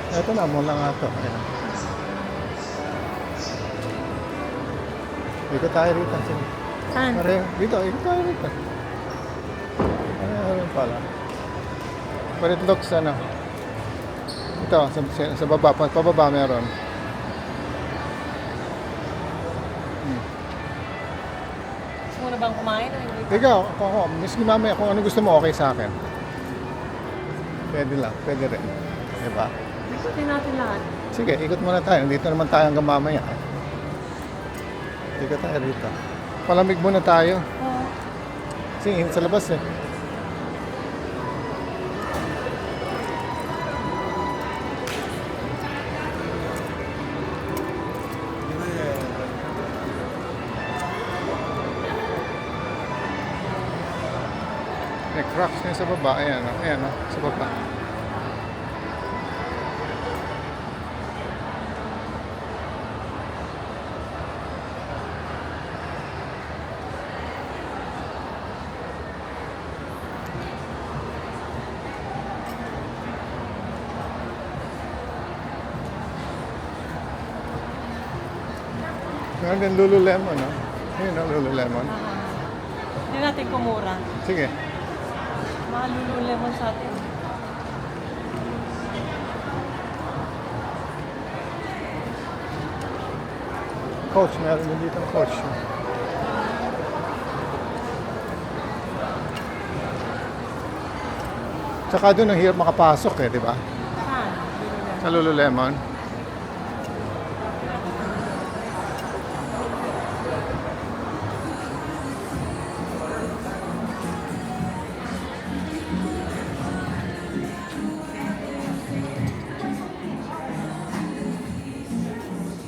Ito na, muna nga ito. Ayan. Ikot tayo rito. Sige. Saan? Dito, ikot tayo rito. Ayun pala. But it looks, ano. Ito, sa baba. Pababa meron. Gusto mo na bang kumain o hindi? Ikaw, ako, miski mamaya, kung ano gusto mo, okay sa akin. Pwede lang, pwede rin. Diba? Ikutin natin lahat. Sige, ikot muna tayo. Dito naman tayo hanggang mamaya. Ikot tayo rito. Palamig muna tayo. Oo. Kasi init sa labas eh. May cracks na sa baba. Ayan, ayan, sa baba. Meron din Lululemon, no? Ayun, no? Lululemon. Hindi natin kumura. Sige. Mahal Lululemon sa atin. Coach, meron din dito ang coach. Tsaka doon ang hirap makapasok eh, di ba? Saan? Lululemon. Sa Lululemon.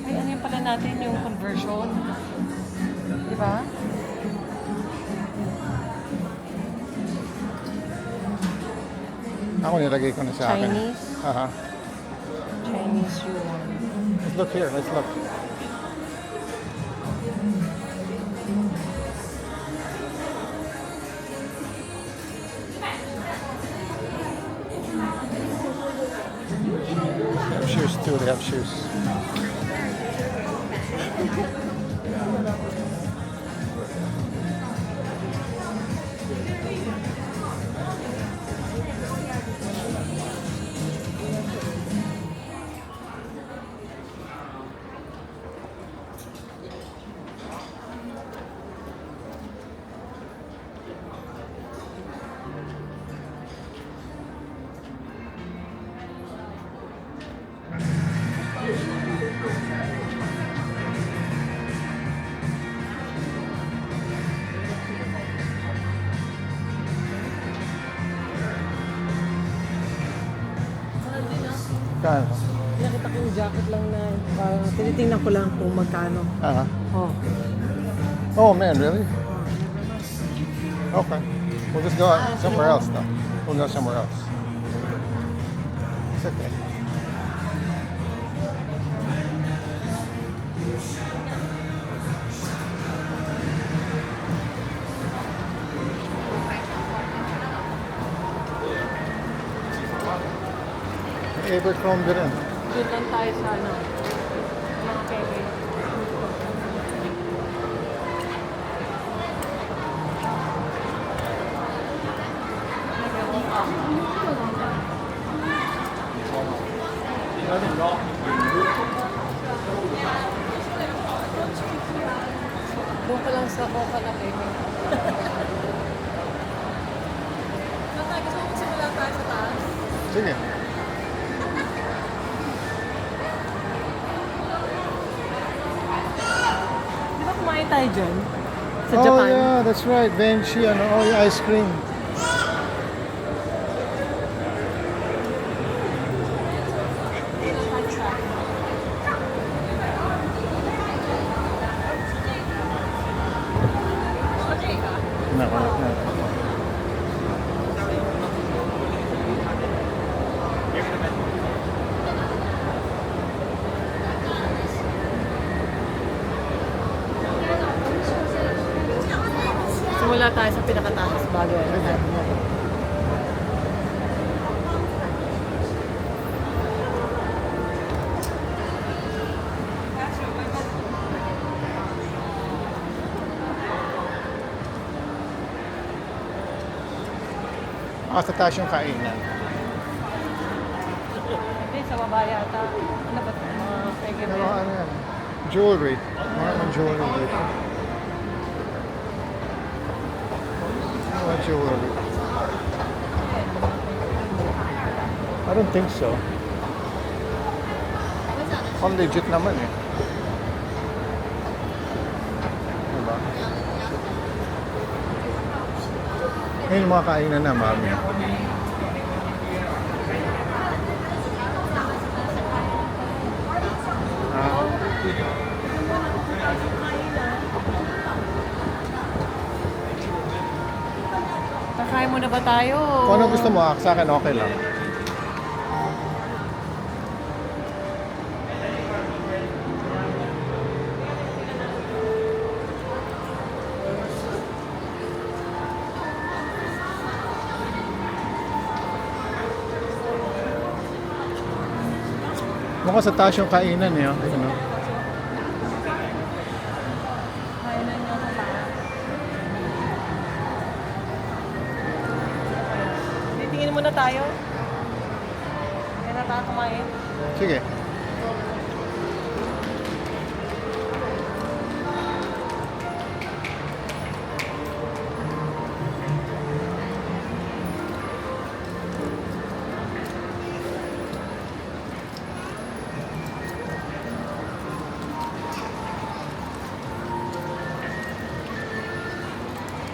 Ay, ano yung pala natin yung conversion? Di ba? Ako nilagay ko na sa akin. Chinese? Aha. Chinese yuan. Let's look here, let's look. They have shoes too, they have shoes. Kano? Nakita ko yung jacket lang na tinitingnan ko lang kung magkano. Aha. Oh. Oh man, really? Okay. We'll just go somewhere else though. We'll go somewhere else. It's okay. Abercrombie rin. Doon lang tayo sa ano. Mga kebe. Doon pa lang sa Coca na kebe. Gusto mo magsimula tayo sa taas? Sige. Di ba kumain tayo dyan? Sa Oh Japan? yeah, that's right. Benchy, ano, oh yung ice cream. Nakulit na. Simula tayo sa pinakataas bago yan. Baka sa taas yung kainan. Hindi, sa baba yata. Ano ba ito? Mga pege Pero ano yan? Jewelry. Mga jewelry dito. Mga jewelry. I don't think so. Ang legit naman eh. Diba? Ngayon yung mga kainan na, mami. Ah, Kakain muna ba tayo? kung ano gusto mo, sa akin okay lang. Mukhang sa taas yung kainan eh. Oh. Ayun, oh. Kainan nyo sa taas. Titingin muna tayo. Kaya na tayo kumain. Sige.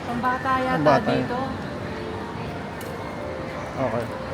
Pambata yata Pambata yan. dito. Okay.